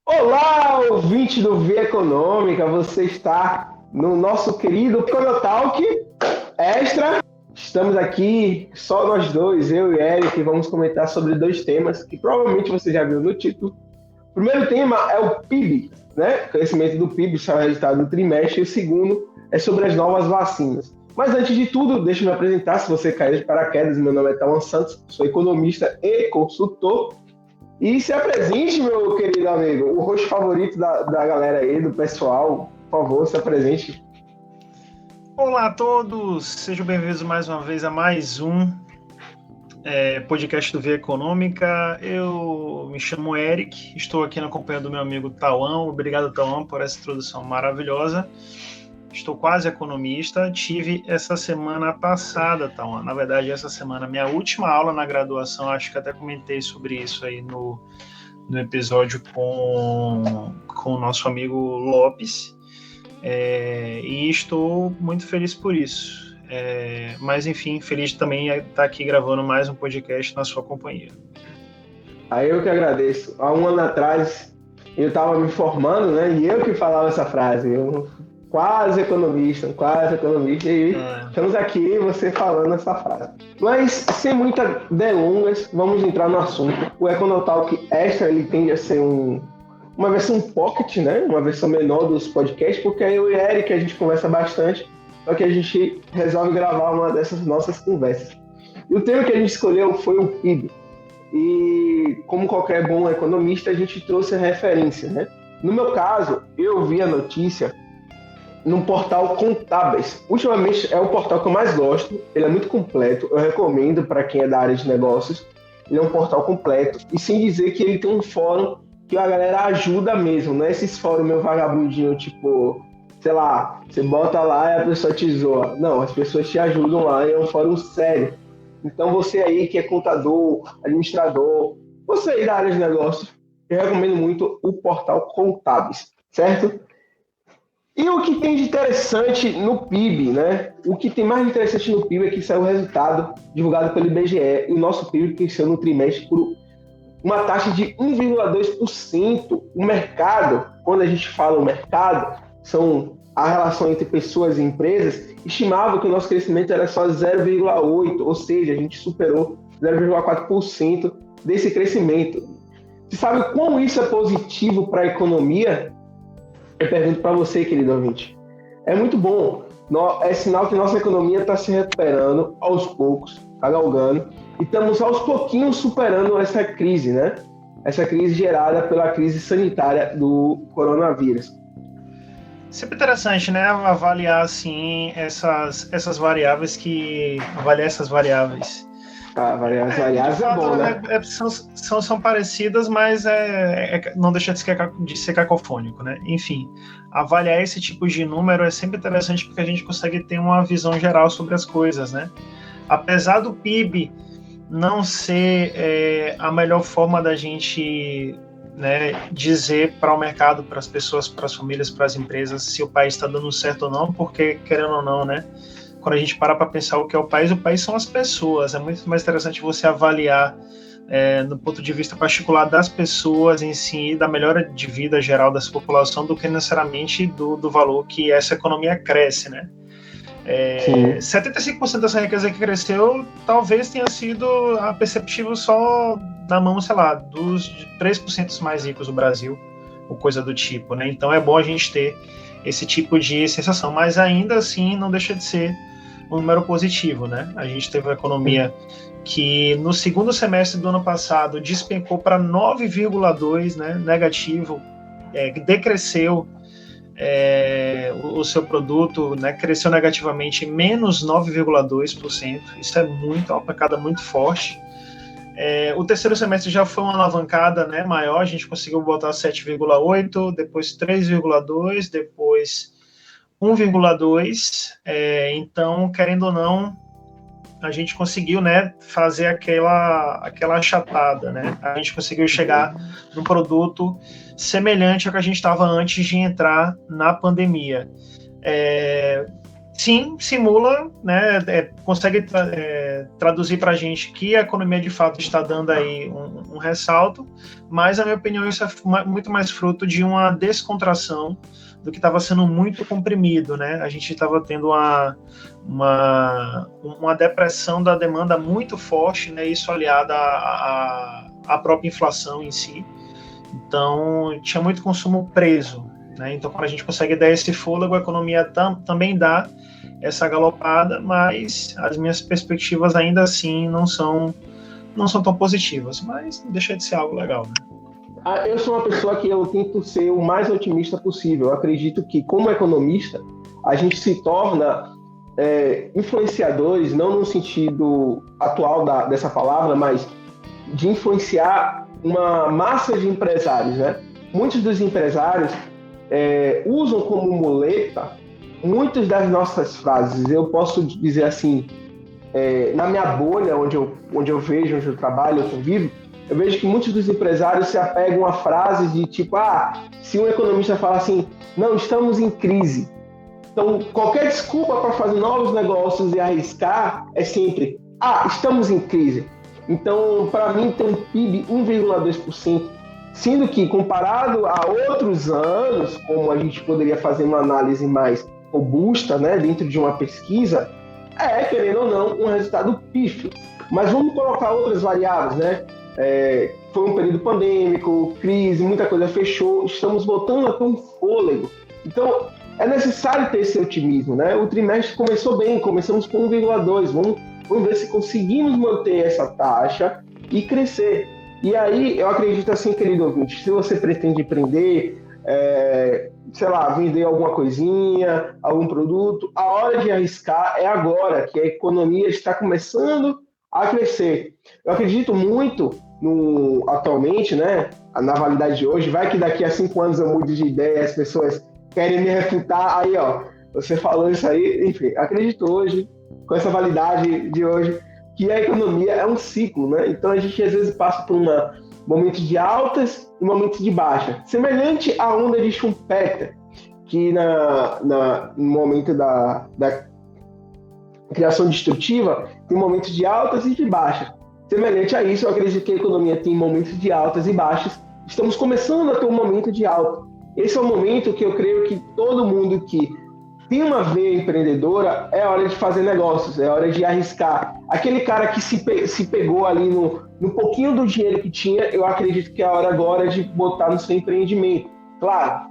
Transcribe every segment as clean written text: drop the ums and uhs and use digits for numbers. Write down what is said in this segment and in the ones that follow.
Olá, ouvinte do Via Econômica, você está no nosso querido Conotalk Extra. Estamos aqui, só nós dois, eu e Eric, e vamos comentar sobre dois temas que provavelmente você já viu no título. O primeiro tema é o PIB, né? Crescimento do PIB, isso é o resultado do trimestre, e o segundo é sobre as novas vacinas. Mas antes de tudo, deixa eu me apresentar, se você caiu de paraquedas, meu nome é Tawan Santos, sou economista e consultor. E se apresente, meu querido amigo, o rosto favorito da galera aí, do pessoal. Por favor, se apresente. Olá a todos, sejam bem-vindos mais uma vez a mais um podcast do Via Econômica. Eu me chamo Eric, estou aqui na companhia do meu amigo Tawan. Obrigado, Tawan, por essa introdução maravilhosa. Estou quase economista. Tive essa semana passada, Tawan, na verdade essa semana, minha última aula na graduação, acho que até comentei sobre isso aí no episódio com o nosso amigo Lopes. E estou muito feliz por isso. Mas, enfim, feliz também estar aqui gravando mais um podcast na sua companhia. Aí eu que agradeço. Há um ano atrás eu estava me formando, né? E eu que falava essa frase. Eu quase economista, e estamos aqui, você falando essa frase. Mas, sem muitas delongas, vamos entrar no assunto. O Econotalk Extra, ele tende a ser uma versão pocket, né? Uma versão menor dos podcasts, porque aí eu e Eric a gente conversa bastante, só que a gente resolve gravar uma dessas nossas conversas. E o tema que a gente escolheu foi o PIB. E como qualquer bom economista, a gente trouxe a referência, né? No meu caso, eu vi a notícia no portal Contábeis. Ultimamente é o portal que eu mais gosto, ele é muito completo, eu recomendo para quem é da área de negócios. Ele é um portal completo, e sem dizer que ele tem um fórum que a galera ajuda mesmo, não é esses fóruns meio vagabundinho, tipo, sei lá, você bota lá e a pessoa te zoa. Não, as pessoas te ajudam lá e é um fórum sério. Então você aí que é contador, administrador, você aí da área de negócios, eu recomendo muito o portal Contábeis, certo? E o que tem de interessante no PIB, né? O que tem mais de interessante no PIB é que saiu o resultado divulgado pelo IBGE, e o nosso PIB cresceu no trimestre por uma taxa de 1,2%. O mercado, quando a gente fala o mercado, são a relação entre pessoas e empresas, estimava que o nosso crescimento era só 0,8%, ou seja, a gente superou 0,4% desse crescimento. Você sabe como isso é positivo para a economia? Eu pergunto para você, querido ouvinte. É muito bom. É sinal que nossa economia está se recuperando aos poucos, está galgando, e estamos aos pouquinhos superando essa crise, né? Essa crise gerada pela crise sanitária do coronavírus. Sempre interessante, né? Avaliar, assim, essas variáveis avaliar essas variáveis. As variáveis é bom, né? São parecidas, mas não deixa de ser cacofônico, né? Enfim, avaliar esse tipo de número é sempre interessante porque a gente consegue ter uma visão geral sobre as coisas, né? Apesar do PIB não ser a melhor forma da gente, né, dizer para o mercado, para as pessoas, para as famílias, para as empresas, se o país está dando certo ou não, porque, querendo ou não, né? Quando a gente para pensar o que é o país são as pessoas. É muito mais interessante você avaliar no ponto de vista particular das pessoas em si, da melhora de vida geral dessa população, do que necessariamente do valor que essa economia cresce, né? 75% dessa riqueza que cresceu talvez tenha sido perceptível só na mão, sei lá, dos 3% mais ricos do Brasil, ou coisa do tipo, né? Então é bom a gente ter esse tipo de sensação, mas ainda assim não deixa de ser um número positivo, né? A gente teve uma economia que no segundo semestre do ano passado despencou para 9,2, né, negativo, decresceu o seu produto, né, cresceu negativamente menos 9,2%. Isso é uma pancada muito forte. O terceiro semestre já foi uma alavancada, né, maior, a gente conseguiu botar 7,8, depois 3,2, depois 1,2, então, querendo ou não, a gente conseguiu, né, fazer aquela achatada, né? A gente conseguiu chegar num produto semelhante ao que a gente estava antes de entrar na pandemia. Sim, simula, né, consegue traduzir para a gente que a economia de fato está dando aí um ressalto, mas, na minha opinião, isso é muito mais fruto de uma descontração do que estava sendo muito comprimido, né? A gente estava tendo uma depressão da demanda muito forte, né? Isso aliado à própria inflação em si. Então, tinha muito consumo preso, né? Então, quando a gente consegue dar esse fôlego, a economia também dá essa galopada, mas as minhas perspectivas ainda assim não são tão positivas, mas não deixa de ser algo legal, né? Eu sou uma pessoa que eu tento ser o mais otimista possível. Eu acredito que, como economista, a gente se torna influenciadores, não no sentido atual dessa palavra, mas de influenciar uma massa de empresários, né? Muitos dos empresários usam como muleta muitas das nossas frases. Eu posso dizer assim, na minha bolha, onde eu vejo, onde eu trabalho, onde eu vivo, eu vejo que muitos dos empresários se apegam a frases de tipo, se um economista fala assim, não, estamos em crise. Então, qualquer desculpa para fazer novos negócios e arriscar é sempre, estamos em crise. Então, para mim, ter um PIB 1,2%, sendo que, comparado a outros anos, como a gente poderia fazer uma análise mais robusta, né, dentro de uma pesquisa, querendo ou não, um resultado pífio. Mas vamos colocar outras variáveis, né? Foi um período pandêmico, crise, muita coisa fechou, estamos voltando a ter um fôlego. Então, é necessário ter esse otimismo, né? O trimestre começou bem, começamos com 1,2%. Vamos ver se conseguimos manter essa taxa e crescer. E aí, eu acredito assim, querido ouvinte, se você pretende empreender, vender alguma coisinha, algum produto, a hora de arriscar é agora, que a economia está começando a crescer. Eu acredito muito atualmente, né, na validade de hoje, vai que daqui a 5 anos eu mude de ideia, as pessoas querem me refutar, aí você falou isso aí, enfim, acredito hoje, com essa validade de hoje, que a economia é um ciclo, né? Então a gente às vezes passa por momentos de altas e momentos de baixa. Semelhante à onda de Schumpeter, que no momento da criação destrutiva tem momentos de altas e de baixas. Semelhante a isso, eu acredito que a economia tem momentos de altas e baixas. Estamos começando a ter um momento de alta. Esse é o momento que eu creio que todo mundo que tem uma veia empreendedora, é hora de fazer negócios, é hora de arriscar. Aquele cara que se pegou ali no pouquinho do dinheiro que tinha, eu acredito que é a hora agora de botar no seu empreendimento. Claro,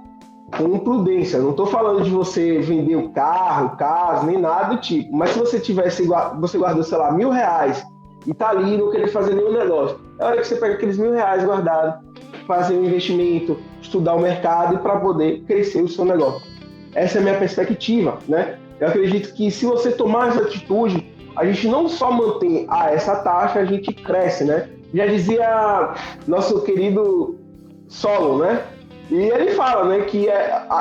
com prudência. Não estou falando de você vender o carro, casa, nem nada do tipo. Mas se você guardou, sei lá, R$1.000 e está ali e não querer fazer nenhum negócio, é hora que você pega aqueles R$1.000 guardados, fazer um investimento, estudar o mercado para poder crescer o seu negócio. Essa é a minha perspectiva, né? Eu acredito que se você tomar essa atitude, a gente não só mantém essa taxa, a gente cresce, né? Já dizia nosso querido Solon, né? E ele fala, né, que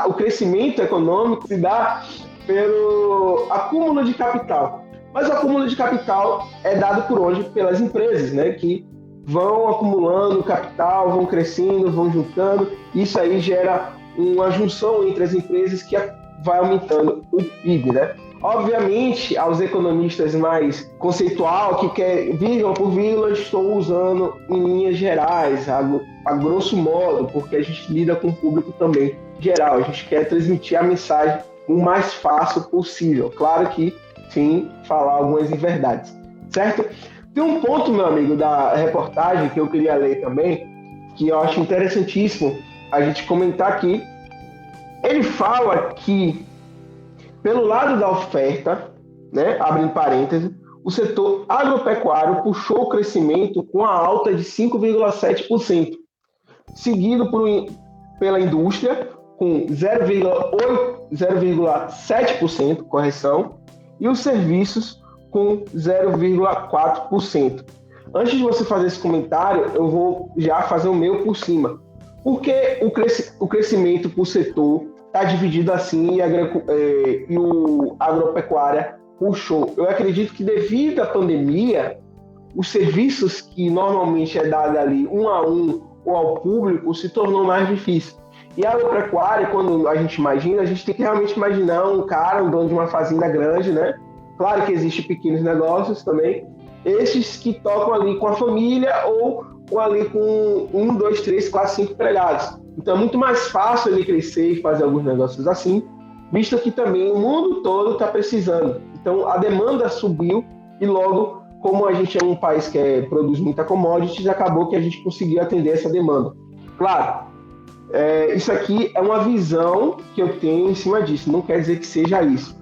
o crescimento econômico se dá pelo acúmulo de capital. Mas o acúmulo de capital é dado por onde? Pelas empresas, né? Que vão acumulando capital, vão crescendo, vão juntando. Isso aí gera uma junção entre as empresas que vai aumentando o PIB, né? Obviamente, aos economistas mais conceitual, que quer vírgula por vírgula, estou usando em linhas gerais, a grosso modo, porque a gente lida com o público também geral. A gente quer transmitir a mensagem o mais fácil possível. Claro que, sim, falar algumas inverdades, certo? Tem um ponto, meu amigo, da reportagem que eu queria ler também, que eu acho interessantíssimo a gente comentar aqui. Ele fala que, pelo lado da oferta, né, abrindo parênteses, o setor agropecuário puxou o crescimento com a alta de 5,7%, seguido pela indústria, com 0,7%, correção, e os serviços com 0,4%. Antes de você fazer esse comentário, eu vou já fazer o meu por cima. Por que o crescimento por setor está dividido assim e o agropecuária puxou? Eu acredito que devido à pandemia, os serviços que normalmente é dado ali um a um ou ao público se tornou mais difícil. E a agropecuária, quando a gente imagina, a gente tem que realmente imaginar um cara, um dono de uma fazenda grande, né? Claro que existem pequenos negócios também, esses que tocam ali com a família ou ali com 1, 2, 3, 4, 5 empregados. Então é muito mais fácil ele crescer e fazer alguns negócios assim, visto que também o mundo todo está precisando. Então a demanda subiu e logo, como a gente é um país que produz muita commodities, acabou que a gente conseguiu atender essa demanda. Claro, isso aqui é uma visão que eu tenho em cima disso, não quer dizer que seja isso.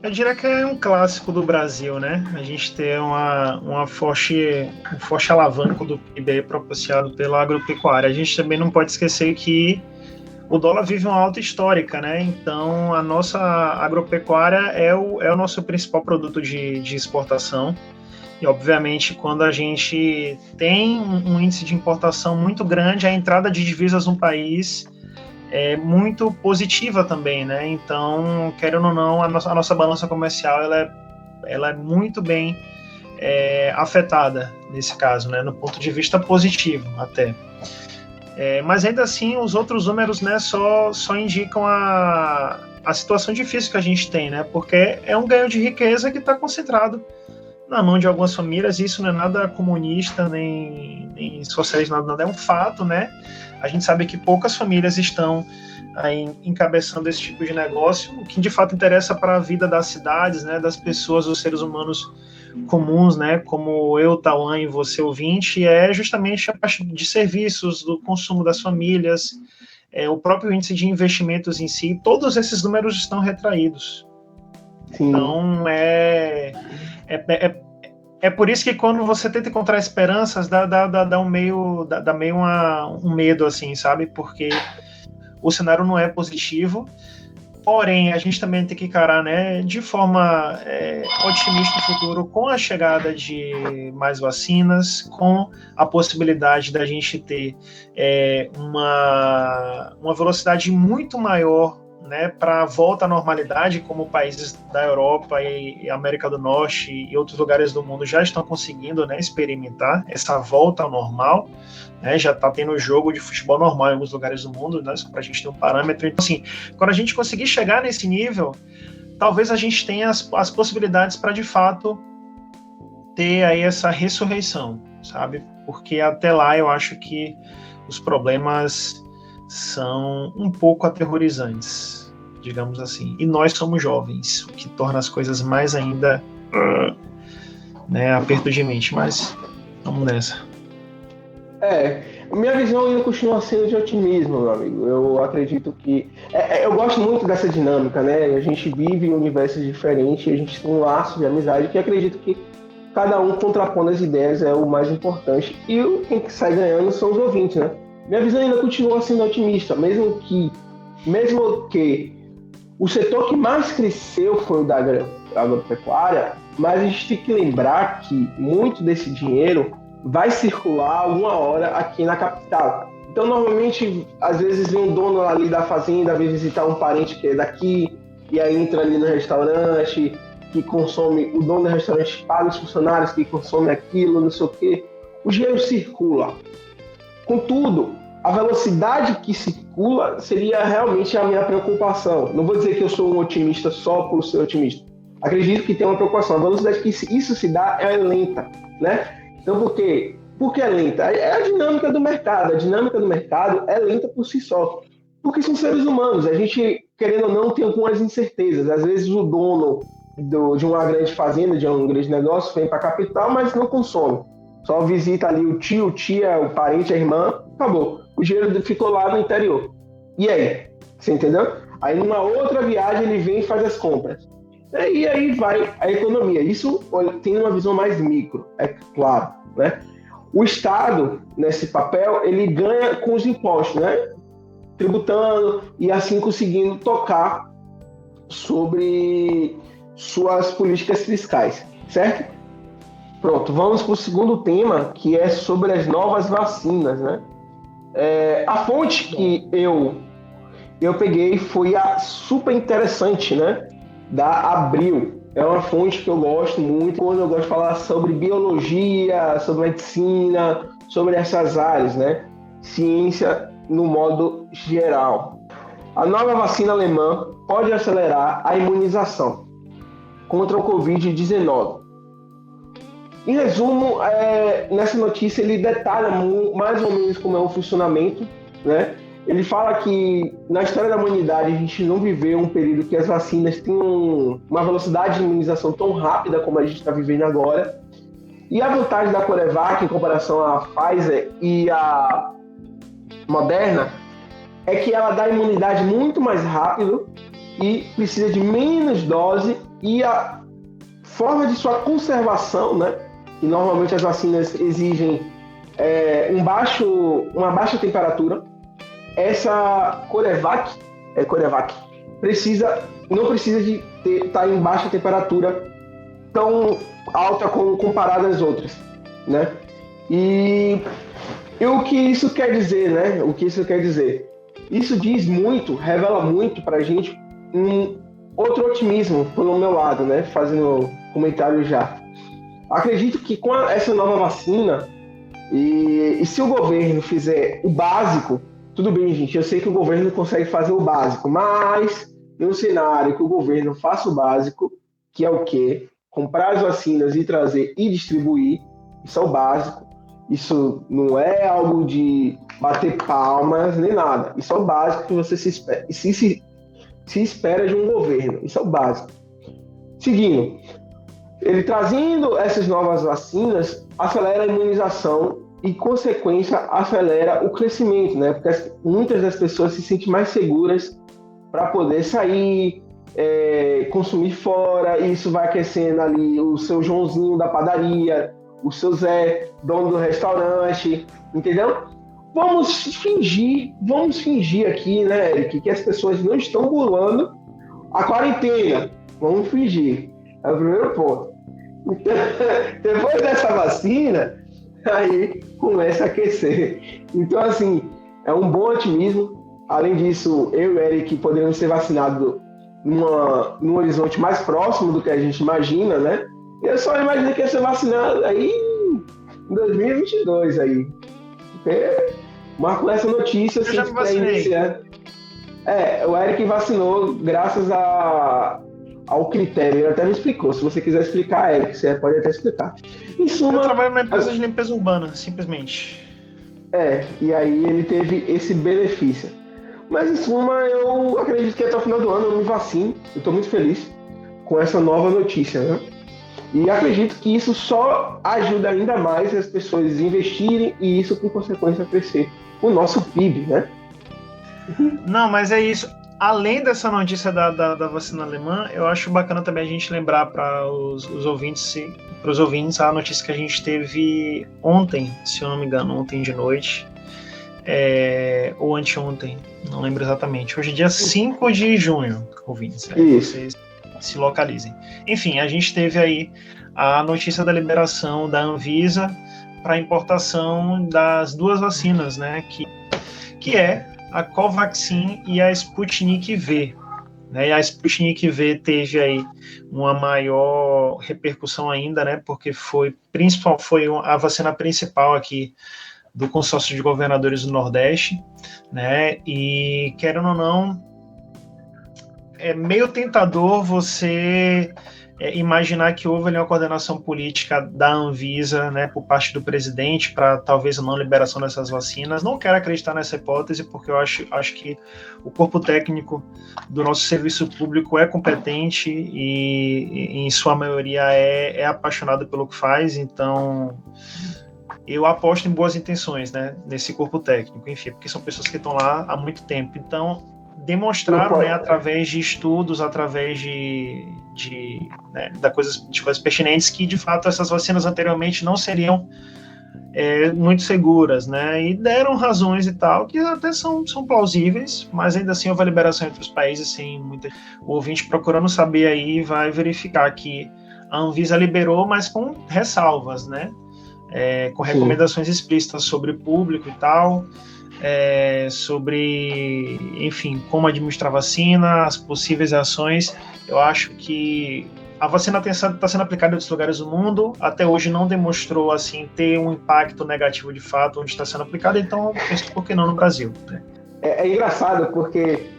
Eu diria que é um clássico do Brasil, né? A gente tem um forte alavanco do PIB propiciado pela agropecuária. A gente também não pode esquecer que o dólar vive uma alta histórica, né? Então, a nossa agropecuária é o nosso principal produto de exportação. E, obviamente, quando a gente tem um índice de importação muito grande, a entrada de divisas no país é muito positiva também, né? Então, querendo ou não, a nossa balança comercial ela é muito bem afetada nesse caso, né? No ponto de vista positivo até. Mas ainda assim, os outros números, né, só indicam a situação difícil que a gente tem, né? Porque é um ganho de riqueza que está concentrado na mão de algumas famílias. Isso não é nada comunista, nem socialista, nada, é um fato, né? A gente sabe que poucas famílias estão aí encabeçando esse tipo de negócio, o que de fato interessa para a vida das cidades, né, das pessoas, dos seres humanos comuns, né, como eu, Tauan e você ouvinte, é justamente a parte de serviços, do consumo das famílias, o próprio índice de investimentos em si, todos esses números estão retraídos. Sim. Então, é por isso que quando você tenta encontrar esperanças, dá meio um medo, assim, sabe? Porque o cenário não é positivo, porém, a gente também tem que encarar, né, de forma otimista o futuro, com a chegada de mais vacinas, com a possibilidade da gente ter uma velocidade muito maior, né, para a volta à normalidade, como países da Europa e América do Norte e outros lugares do mundo já estão conseguindo, né, experimentar essa volta ao normal, né, já está tendo jogo de futebol normal em alguns lugares do mundo, né, só para a gente ter um parâmetro. Então, assim, quando a gente conseguir chegar nesse nível, talvez a gente tenha as possibilidades para, de fato, ter aí essa ressurreição, sabe? Porque até lá eu acho que os problemas são um pouco aterrorizantes, digamos assim. E nós somos jovens, o que torna as coisas mais ainda, né, aperto de mente, mas vamos nessa. Minha visão ainda continua sendo de otimismo, meu amigo. Eu acredito que... eu gosto muito dessa dinâmica, né? A gente vive em universos diferentes, a gente tem um laço de amizade que acredito que cada um contrapondo as ideias é o mais importante. E quem sai ganhando são os ouvintes, né? Minha visão ainda continua sendo otimista, mesmo que o setor que mais cresceu foi o da agropecuária, mas a gente tem que lembrar que muito desse dinheiro vai circular alguma hora aqui na capital. Então, normalmente, às vezes vem um dono ali da fazenda, vem visitar um parente que é daqui, e aí entra ali no restaurante, que consome, o dono do restaurante paga os funcionários que consomem aquilo, não sei o quê. O dinheiro circula. Contudo, a velocidade que circula seria realmente a minha preocupação. Não vou dizer que eu sou um otimista só por ser otimista. Acredito que tem uma preocupação. A velocidade que isso se dá é lenta, né? Então, por quê? Por que é lenta? É a dinâmica do mercado. A dinâmica do mercado é lenta por si só. Porque são seres humanos. A gente, querendo ou não, tem algumas incertezas. Às vezes o dono de uma grande fazenda, de um grande negócio, vem para a capital, mas não consome. Só visita ali o tio, tia, o parente, a irmã, acabou. O dinheiro ficou lá no interior. E aí? Você entendeu? Aí numa outra viagem ele vem e faz as compras. E aí vai a economia. Isso tem uma visão mais micro, é claro, né? O Estado, nesse papel, ele ganha com os impostos, né? Tributando e assim conseguindo tocar sobre suas políticas fiscais, certo? Pronto, vamos para o segundo tema, que é sobre as novas vacinas, né? A fonte que eu peguei foi a super interessante, né? Da Abril. É uma fonte que eu gosto muito quando eu gosto de falar sobre biologia, sobre medicina, sobre essas áreas, né? Ciência no modo geral. A nova vacina alemã pode acelerar a imunização contra o Covid-19. Em resumo, nessa notícia ele detalha mais ou menos como é o funcionamento, né? Ele fala que na história da humanidade a gente não viveu um período que as vacinas tinham uma velocidade de imunização tão rápida como a gente está vivendo agora. E a vantagem da Coronavac em comparação à Pfizer e à Moderna é que ela dá imunidade muito mais rápido e precisa de menos dose, e a forma de sua conservação, né? E normalmente as vacinas exigem uma baixa temperatura. Essa Coronavac não precisa de estar em baixa temperatura tão alta comparada às outras, né? E o que isso quer dizer, né? Isso diz muito, revela muito pra gente um outro otimismo pelo meu lado, né? Fazendo comentário já. Acredito que com essa nova vacina, e se o governo fizer o básico, tudo bem, gente, eu sei que o governo consegue fazer o básico, mas em um cenário que o governo faça o básico, que é o quê? Comprar as vacinas e trazer e distribuir, isso é o básico. Isso não é algo de bater palmas nem nada. Isso é o básico que você se espera de um governo. Isso é o básico. Seguindo, ele trazendo essas novas vacinas acelera a imunização e, consequência, acelera o crescimento, né? Porque muitas das pessoas se sentem mais seguras para poder sair, consumir fora, e isso vai aquecendo ali o seu Joãozinho da padaria, o seu Zé, dono do restaurante, entendeu? Vamos fingir aqui, né, Eric, que as pessoas não estão burlando a quarentena. Vamos fingir. É o primeiro ponto. Então, depois dessa vacina, aí começa a aquecer. Então, assim, é um bom otimismo. Além disso, eu e o Eric podemos ser vacinados num horizonte mais próximo do que a gente imagina, né? Eu só imaginei que ia ser vacinado aí em 2022 aí. Mas com essa notícia, eu já me vacinei. O Eric vacinou graças ao critério. Ele até me explicou. Se você quiser explicar, Eric, você pode até explicar. Em suma, eu trabalho numa empresa de limpeza urbana, simplesmente. E aí ele teve esse benefício. Mas em suma, eu acredito que até o final do ano eu me vacino. Eu estou muito feliz com essa nova notícia, né? E acredito que isso só ajuda ainda mais as pessoas a investirem e isso, por consequência, crescer o nosso PIB, né? Não, mas é isso. Além dessa notícia da vacina alemã, eu acho bacana também a gente lembrar para os ouvintes a notícia que a gente teve ontem, se eu não me engano, ontem de noite, ou anteontem, não lembro exatamente. Hoje é dia 5 de junho, ouvintes. Vocês se localizem. Enfim, a gente teve aí a notícia da liberação da Anvisa para importação das duas vacinas, né, que é a Covaxin e a Sputnik V. Né, e a Sputnik V teve aí uma maior repercussão ainda, né, porque foi a vacina principal aqui do consórcio de governadores do Nordeste, né, e querendo ou não, é meio tentador você imaginar que houve ali uma coordenação política da Anvisa, né, por parte do presidente para talvez a não liberação dessas vacinas. Não quero acreditar nessa hipótese, porque eu acho que o corpo técnico do nosso serviço público é competente e em sua maioria é apaixonado pelo que faz, então eu aposto em boas intenções, né, nesse corpo técnico, enfim, porque são pessoas que estão lá há muito tempo. Então, demonstraram, né, através de estudos, através de coisas pertinentes, que de fato essas vacinas anteriormente não seriam muito seguras, né, e deram razões e tal, que até são plausíveis, mas ainda assim houve a liberação entre os países, sem muita... O ouvinte procurando saber aí vai verificar que a Anvisa liberou, mas com ressalvas, né, com recomendações explícitas sobre o público e tal, sobre, enfim, como administrar vacina, as possíveis ações. Eu acho que a vacina está sendo aplicada em outros lugares do mundo, até hoje não demonstrou assim ter um impacto negativo de fato onde está sendo aplicada, então por que não no Brasil? Né? É engraçado porque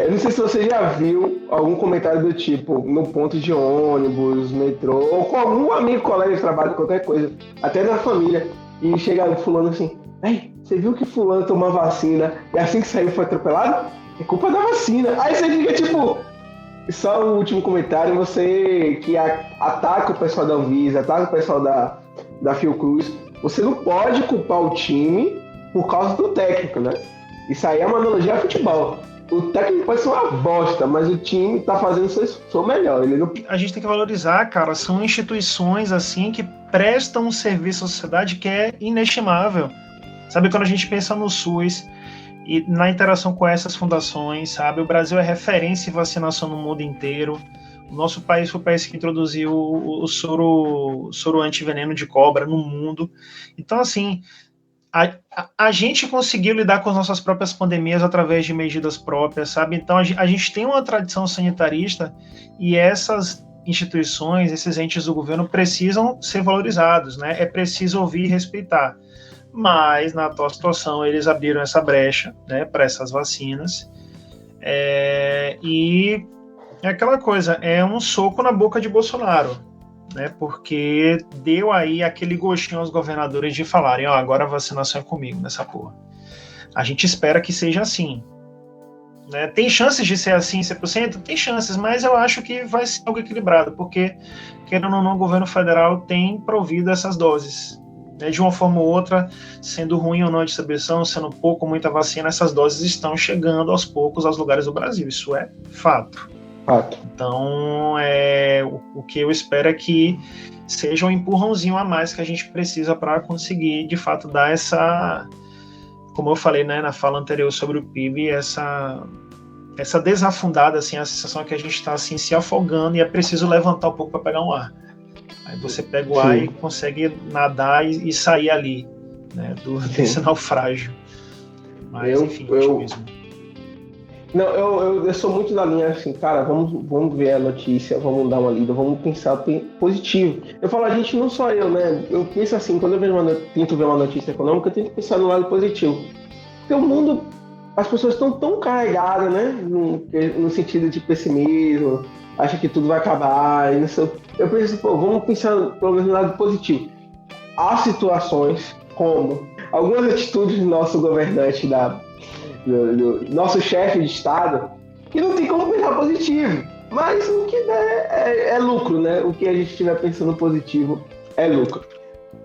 eu não sei se você já viu algum comentário do tipo no ponto de ônibus, metrô, ou com algum amigo, colega de trabalho, qualquer coisa, até na família, e chega fulano assim, ei, você viu que fulano tomou a vacina e assim que saiu foi atropelado? É culpa da vacina. Aí você fica tipo, só o último comentário, você que ataca o pessoal da Anvisa, ataca o pessoal da Fiocruz, você não pode culpar o time por causa do técnico, né? Isso aí é uma analogia ao futebol. O técnico pode ser uma bosta, mas o time tá fazendo o seu melhor. A gente tem que valorizar, cara, são instituições assim que prestam um serviço à sociedade que é inestimável. Sabe, quando a gente pensa no SUS e na interação com essas fundações, sabe, o Brasil é referência em vacinação no mundo inteiro. O nosso país foi o país que introduziu o soro antiveneno de cobra no mundo. Então, assim, a gente conseguiu lidar com as nossas próprias pandemias através de medidas próprias, sabe? Então, a gente tem uma tradição sanitarista e essas instituições, esses entes do governo precisam ser valorizados, né? É preciso ouvir e respeitar. Mas, na atual situação, eles abriram essa brecha, né, para essas vacinas. E é aquela coisa, é um soco na boca de Bolsonaro, né, porque deu aí aquele gostinho aos governadores de falarem, ó, agora a vacinação é comigo nessa porra. A gente espera que seja assim. Né? Tem chances de ser assim, 100%? Tem chances, mas eu acho que vai ser algo equilibrado, porque, querendo ou não, o governo federal tem provido essas doses. Né? De uma forma ou outra, sendo ruim ou não a distribuição, sendo pouco ou muita vacina, essas doses estão chegando aos poucos aos lugares do Brasil. Isso é fato. Então, o que eu espero é que seja um empurrãozinho a mais que a gente precisa para conseguir, de fato, dar essa, como eu falei, né, na fala anterior sobre o PIB, essa desafundada, assim, a sensação é que a gente está assim, se afogando e é preciso levantar um pouco para pegar um ar. Aí você pega o ar e consegue nadar e sair ali, né, desse naufrágio. Mas, enfim, otimismo. Não, eu sou muito da linha assim, cara, vamos ver a notícia, vamos dar uma lida, vamos pensar positivo. Eu falo, a gente, não só eu, né? Eu penso assim, quando eu tento ver uma notícia econômica, eu tento pensar no lado positivo. Porque o mundo, as pessoas estão tão carregadas, né? No sentido de pessimismo, acha que tudo vai acabar. Eu penso, pô, vamos pensar pelo menos no lado positivo. Há situações como algumas atitudes do nosso governante do nosso chefe de Estado, que não tem como pensar positivo, mas o que der é lucro, né? O que a gente estiver pensando positivo é lucro.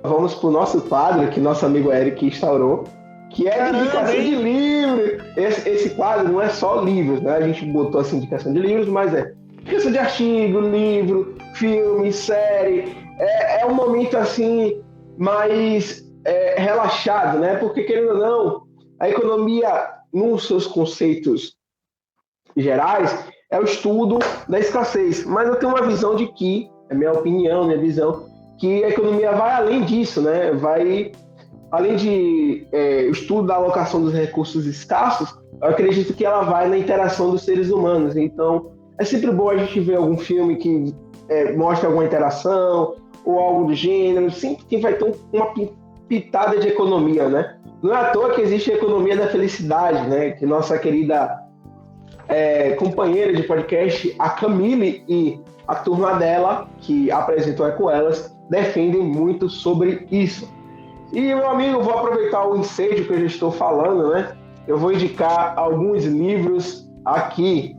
Vamos para o nosso quadro, que nosso amigo Eric instaurou, que é a indicação de livro. Esse quadro não é só livros, né? A gente botou essa indicação de livros, mas indicação de artigo, livro, filme, série. É um momento assim mais relaxado, né? Porque, querendo ou não, a economia, nos seus conceitos gerais, é o estudo da escassez. Mas eu tenho uma visão de que, é minha opinião, minha visão, que a economia vai além disso, né? Vai além de o estudo da alocação dos recursos escassos, eu acredito que ela vai na interação dos seres humanos. Então, é sempre bom a gente ver algum filme que mostra alguma interação ou algo do gênero, sempre que vai ter uma pitada de economia, né? Não é à toa que existe a economia da felicidade, né? Que nossa querida companheira de podcast, a Camille, e a turma dela, que apresentou com elas, defendem muito sobre isso. E, meu amigo, vou aproveitar o ensejo que eu já estou falando, né? Eu vou indicar alguns livros aqui.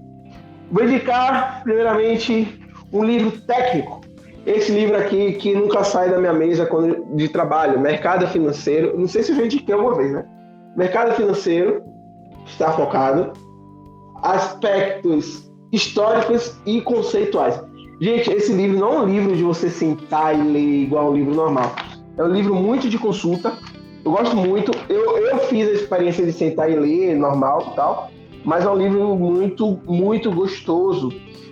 Vou indicar, primeiramente, um livro técnico. Esse livro aqui, que nunca sai da minha mesa de trabalho, Mercado Financeiro. Não sei se eu já indiquei alguma vez, né? Mercado Financeiro está focado aspectos históricos e conceituais. Gente, esse livro não é um livro de você sentar e ler igual um livro normal. É um livro muito de consulta. Eu gosto muito. Eu fiz a experiência de sentar e ler normal e tal, mas é um livro muito, muito gostoso,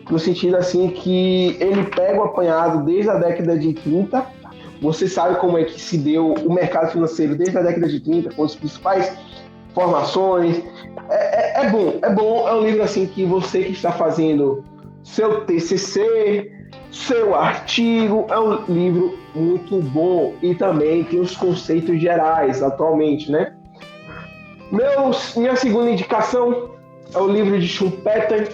no sentido assim que ele pega o apanhado desde a década de 30. Você sabe como é que se deu o mercado financeiro desde a década de 30, com as principais formações. É bom. É um livro assim que você que está fazendo seu TCC, seu artigo. É um livro muito bom e também tem os conceitos gerais atualmente, né? Minha segunda indicação é o livro de Schumpeter,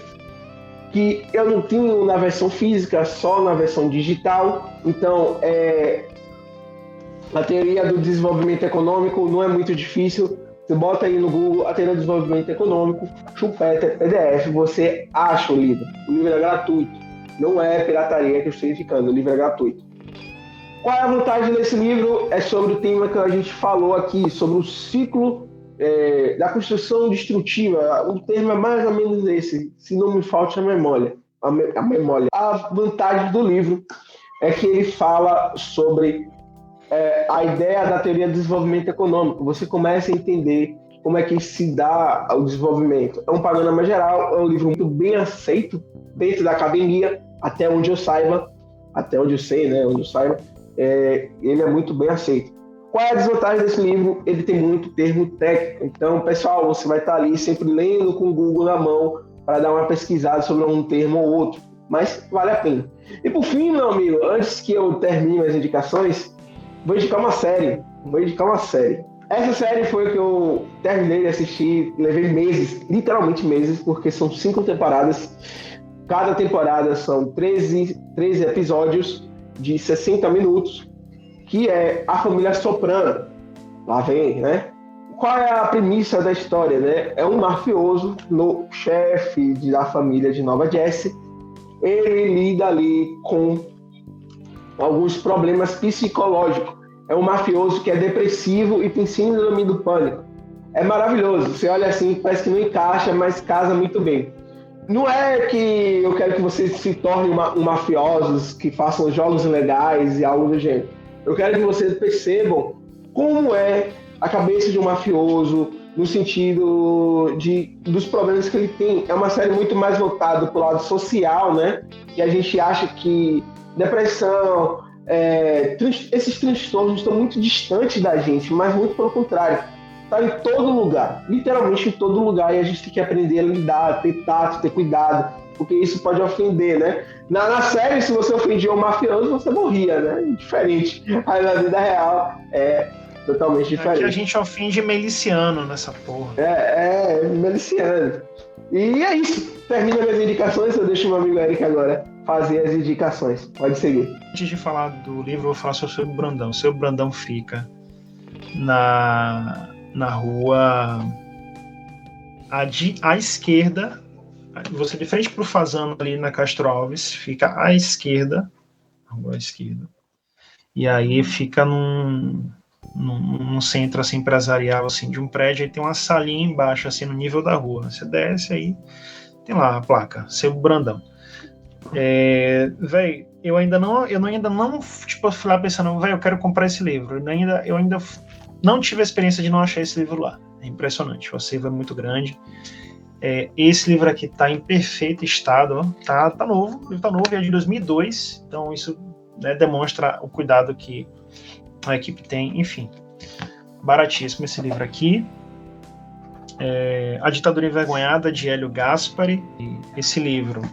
que eu não tenho na versão física, só na versão digital. Então, a teoria do desenvolvimento econômico não é muito difícil. Você bota aí no Google a teoria do desenvolvimento econômico, Schumpeter, PDF, você acha o livro. O livro é gratuito. Não é pirataria que eu estou indicando, o livro é gratuito. Qual é a vantagem desse livro? É sobre o tema que a gente falou aqui, sobre o ciclo da construção destrutiva. O termo é mais ou menos esse, se não me falte a memória. A vantagem do livro é que ele fala sobre a ideia da teoria do desenvolvimento econômico. Você começa a entender como é que se dá o desenvolvimento. É um panorama geral, é um livro muito bem aceito dentro da academia, até onde eu saiba, até onde eu sei, né, onde eu saiba, ele é muito bem aceito. Qual é a desvantagem desse livro? Ele tem muito termo técnico. Então, pessoal, você vai estar ali sempre lendo com o Google na mão para dar uma pesquisada sobre um termo ou outro. Mas vale a pena. E por fim, meu amigo, antes que eu termine as indicações, vou indicar uma série. Essa série foi que eu terminei de assistir, levei meses, literalmente meses, porque são 5 temporadas. Cada temporada são 13 episódios de 60 minutos, que é A Família Soprano. Lá vem, né? Qual é a premissa da história, né? É um mafioso, chefe da família de Nova Jersey. Ele lida ali com alguns problemas psicológicos. É um mafioso que é depressivo e tem síndrome do pânico. É maravilhoso. Você olha assim, parece que não encaixa, mas casa muito bem. Não é que eu quero que vocês se tornem mafiosos, que façam jogos ilegais e algo do gênero. Eu quero que vocês percebam como é a cabeça de um mafioso, no sentido dos problemas que ele tem. É uma série muito mais voltada para o lado social, né? E a gente acha que depressão, esses transtornos estão muito distantes da gente, mas muito pelo contrário. Está em todo lugar, literalmente em todo lugar, e a gente tem que aprender a lidar, ter tato, ter cuidado, porque isso pode ofender, né? Na série, se você ofendia um mafioso, você morria, né? Diferente. Aí na vida real é totalmente diferente. Aqui a gente ofende miliciano nessa porra. Miliciano. E é isso. Termina minhas indicações, eu deixo o meu amigo Eric agora fazer as indicações. Pode seguir. Antes de falar do livro, eu vou falar sobre o seu Brandão. O seu Brandão fica na rua à esquerda. Você de frente para o Fazano ali na Castro Alves, fica à esquerda, a rua à esquerda. E aí fica num centro assim, empresarial assim, de um prédio, aí tem uma salinha embaixo, assim, no nível da rua. Você desce aí, tem lá a placa, seu Brandão. Velho, eu ainda não, tipo, fui lá pensando, velho, eu quero comprar esse livro. Eu ainda não tive a experiência de não achar esse livro lá. É impressionante, o acervo é muito grande. Esse livro aqui tá em perfeito estado, ó. Tá novo, o livro tá novo, é de 2002, então isso, né, demonstra o cuidado que a equipe tem, enfim. Baratíssimo esse livro aqui. A Ditadura Envergonhada, de Hélio Gaspari. Esse livro,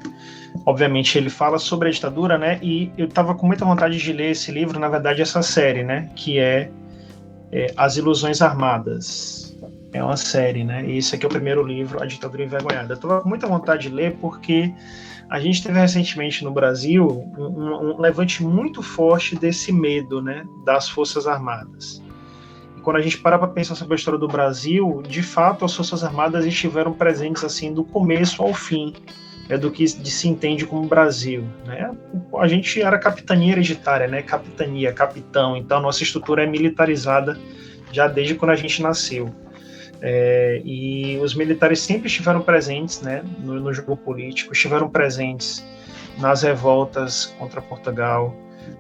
obviamente, ele fala sobre a ditadura, né? E eu tava com muita vontade de ler esse livro, na verdade, essa série, né? Que é As Ilusões Armadas. É uma série, né? E esse aqui é o primeiro livro, A Ditadura Envergonhada. Eu tava com muita vontade de ler porque a gente teve recentemente no Brasil um levante muito forte desse medo, né? Das Forças Armadas. Quando a gente para pensar sobre a história do Brasil, de fato as Forças Armadas estiveram presentes assim do começo ao fim, do que se entende como Brasil, né? A gente era capitania hereditária, né? Capitania, capitão, então nossa estrutura é militarizada já desde quando a gente nasceu. E os militares sempre estiveram presentes, né, no jogo político, estiveram presentes nas revoltas contra Portugal,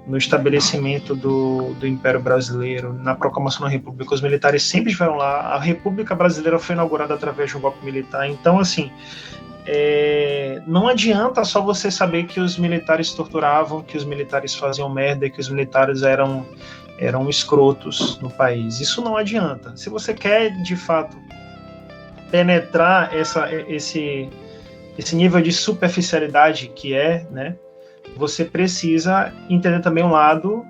no estabelecimento do Império Brasileiro, na proclamação da República. Os militares sempre estiveram lá. A República Brasileira foi inaugurada através de um golpe militar. Então, assim, não adianta só você saber que os militares torturavam, que os militares faziam merda, que os militares eram escrotos no país. Isso não adianta. Se você quer, de fato, penetrar esse nível de superficialidade que né, você precisa entender também um lado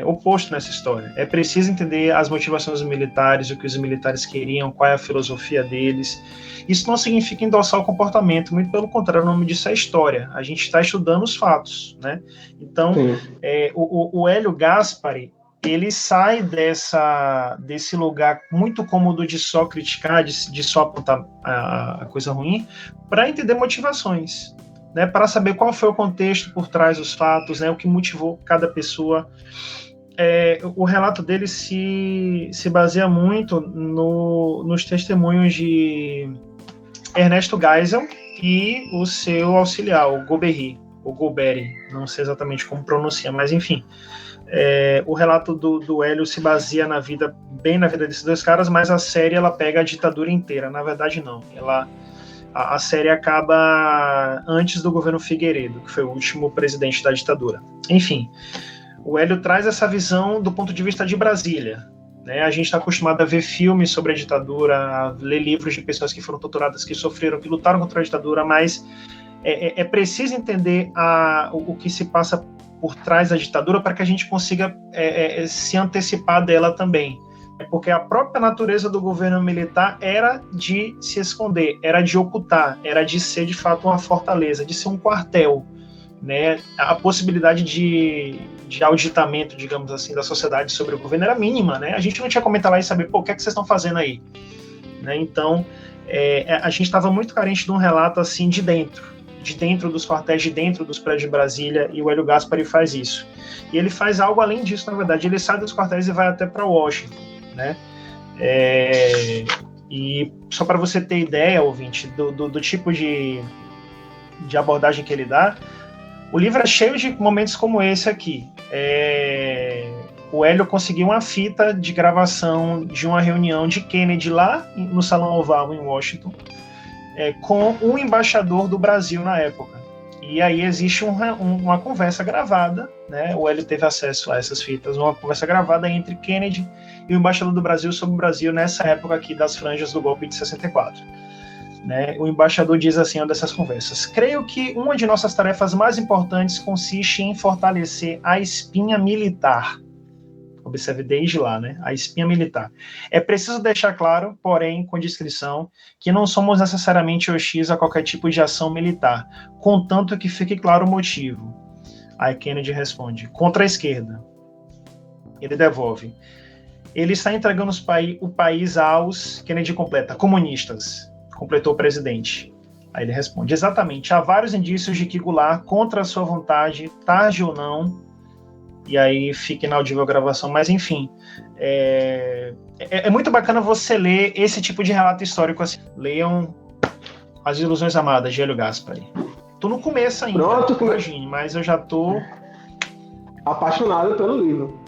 oposto nessa história. É preciso entender as motivações dos militares, o que os militares queriam, qual é a filosofia deles. Isso não significa endossar o comportamento, muito pelo contrário, o nome disso é história. A gente está estudando os fatos, né? Então, o Hélio Gaspari, ele sai desse lugar muito cômodo de só criticar, de só apontar a coisa ruim, para entender motivações, né, para saber qual foi o contexto por trás dos fatos, né, o que motivou cada pessoa. O relato dele se baseia muito nos testemunhos de Ernesto Geisel e o seu auxiliar, o Golbery, não sei exatamente como pronuncia, mas enfim. O relato do Hélio se baseia na vida desses dois caras, mas a série ela pega a ditadura inteira. Na verdade, não. A série acaba antes do governo Figueiredo, que foi o último presidente da ditadura. Enfim, o Hélio traz essa visão do ponto de vista de Brasília, né? A gente está acostumado a ver filmes sobre a ditadura, a ler livros de pessoas que foram torturadas, que sofreram, que lutaram contra a ditadura, mas é preciso entender o que se passa por trás da ditadura para que a gente consiga se antecipar dela também. Porque a própria natureza do governo militar era de se esconder, era de ocultar, era de ser de fato uma fortaleza, de ser um quartel, né? A possibilidade de auditamento, digamos assim, da sociedade sobre o governo era mínima, né? A gente não tinha como entrar lá e saber, o que é que vocês estão fazendo aí? Né? Então, a gente estava muito carente de um relato assim de dentro dos quartéis, de dentro dos prédios de Brasília, e o Hélio Gaspari faz isso. E ele faz algo além disso, na verdade, ele sai dos quartéis e vai até para Washington, né? E só para você ter ideia, ouvinte, do tipo de abordagem que ele dá, o livro é cheio de momentos como esse aqui. O Hélio conseguiu uma fita de gravação de uma reunião de Kennedy lá no Salão Oval em Washington, com o embaixador do Brasil na época. E aí existe uma conversa gravada, né? O Hélio teve acesso a essas fitas, uma conversa gravada entre Kennedy e o embaixador do Brasil sobre o Brasil nessa época aqui das franjas do golpe de 64. Né? O embaixador diz assim, uma dessas conversas: creio que uma de nossas tarefas mais importantes consiste em fortalecer a espinha militar. Observe desde lá, né? A espinha militar. É preciso deixar claro, porém, com discrição, que não somos necessariamente hostis a qualquer tipo de ação militar, contanto que fique claro o motivo. Aí Kennedy responde: contra a esquerda. Ele devolve: ele está entregando o país aos... Kennedy completa: comunistas. Completou o presidente. Aí ele responde: exatamente, há vários indícios de que Goulart, contra a sua vontade, tarde ou não... E aí fica inaudível a gravação, mas enfim, é muito bacana você ler esse tipo de relato histórico assim. Leiam As Ilusões Amadas, de Hélio Gaspari. Tô no começo ainda, imagine, mas eu já tô apaixonado pelo livro.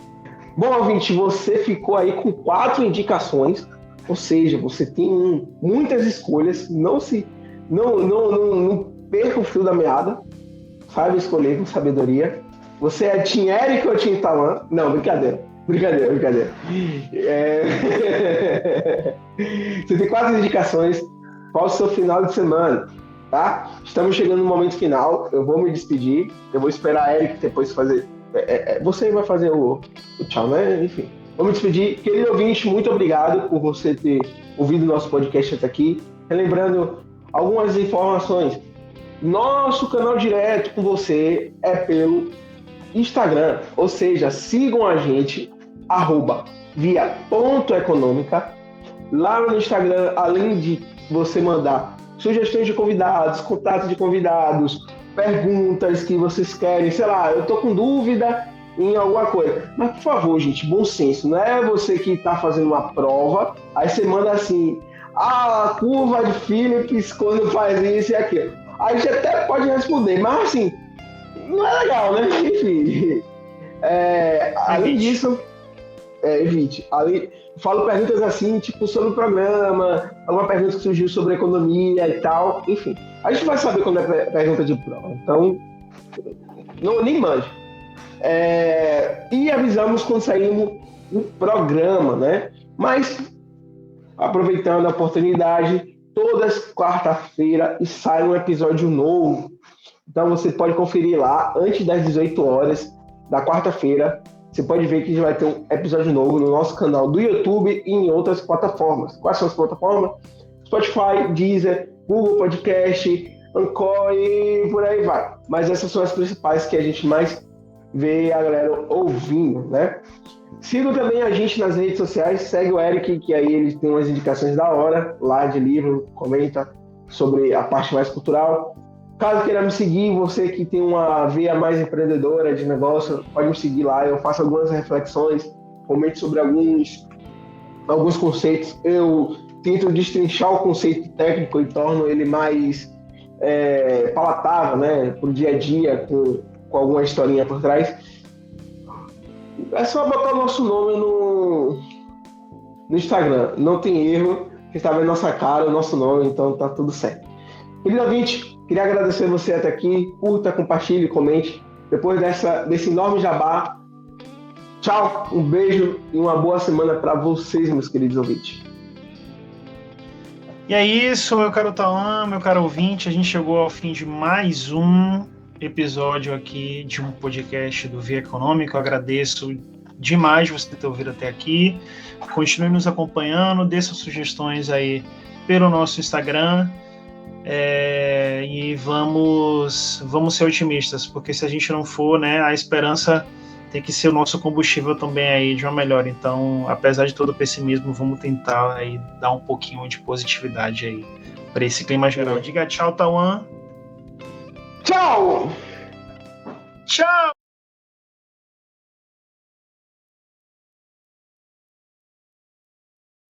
Bom, ouvinte, você ficou aí com 4 indicações, ou seja, você tem muitas escolhas, não perca o fio da meada, saiba escolher com sabedoria. Você é Team Eric ou Team Tawan? Não, brincadeira. Você tem 4 indicações para o seu final de semana, tá? Estamos chegando no momento final. Eu vou me despedir. Eu vou esperar a Eric depois fazer... Você vai fazer o tchau, né? Enfim. Vou me despedir. Querido ouvinte, muito obrigado por você ter ouvido o nosso podcast até aqui. Relembrando algumas informações. Nosso canal direto com você é pelo Instagram, ou seja, sigam a gente, @via.econômica. Lá no Instagram, além de você mandar sugestões de convidados, contatos de convidados, perguntas que vocês querem, sei lá, eu tô com dúvida em alguma coisa. Mas, por favor, gente, bom senso, não é você que tá fazendo uma prova, aí você manda assim, a curva de Phillips quando faz isso e aquilo. Aí você até pode responder, mas assim, não é legal, né? Enfim. Além disso, evite. Falo perguntas assim, tipo, sobre o programa, alguma pergunta que surgiu sobre economia e tal. Enfim, a gente vai saber quando é pergunta de prova. Então, nem mande. E avisamos quando saímos o programa, né? Mas, aproveitando a oportunidade, todas quarta-feira sai um episódio novo Então você pode conferir lá antes das 18 horas da quarta-feira. Você pode ver que já vai ter um episódio novo no nosso canal do YouTube e em outras plataformas. Quais são as plataformas? Spotify, Deezer, Google Podcast, Anchor e por aí vai. Mas essas são as principais que a gente mais vê a galera ouvindo, né? Siga também a gente nas redes sociais, segue o Eric, que aí ele tem umas indicações da hora, lá de livro, comenta sobre a parte mais cultural. Caso queira me seguir, você que tem uma veia mais empreendedora de negócio, pode me seguir lá, eu faço algumas reflexões, comento sobre alguns conceitos, eu tento destrinchar o conceito técnico e torno ele mais palatável, né, para o dia a dia, com alguma historinha por trás. É só botar o nosso nome no Instagram, não tem erro, você está vendo nossa cara, o nosso nome, então tá tudo certo. Querido ouvinte, queria agradecer você até aqui, curta, compartilhe, comente. Depois desse enorme jabá, tchau, um beijo e uma boa semana para vocês, meus queridos ouvintes. E é isso, meu caro Tauan, meu caro ouvinte, a gente chegou ao fim de mais um episódio aqui de um podcast do Via Econômico. Eu agradeço demais você ter ouvido até aqui. Continue nos acompanhando, dê suas sugestões aí pelo nosso Instagram. E vamos ser otimistas, porque se a gente não for, né, a esperança tem que ser o nosso combustível também aí de uma melhora. Então, apesar de todo o pessimismo, vamos tentar aí dar um pouquinho de positividade aí para esse clima geral. Diga tchau, Tauan. Tchau! Tchau!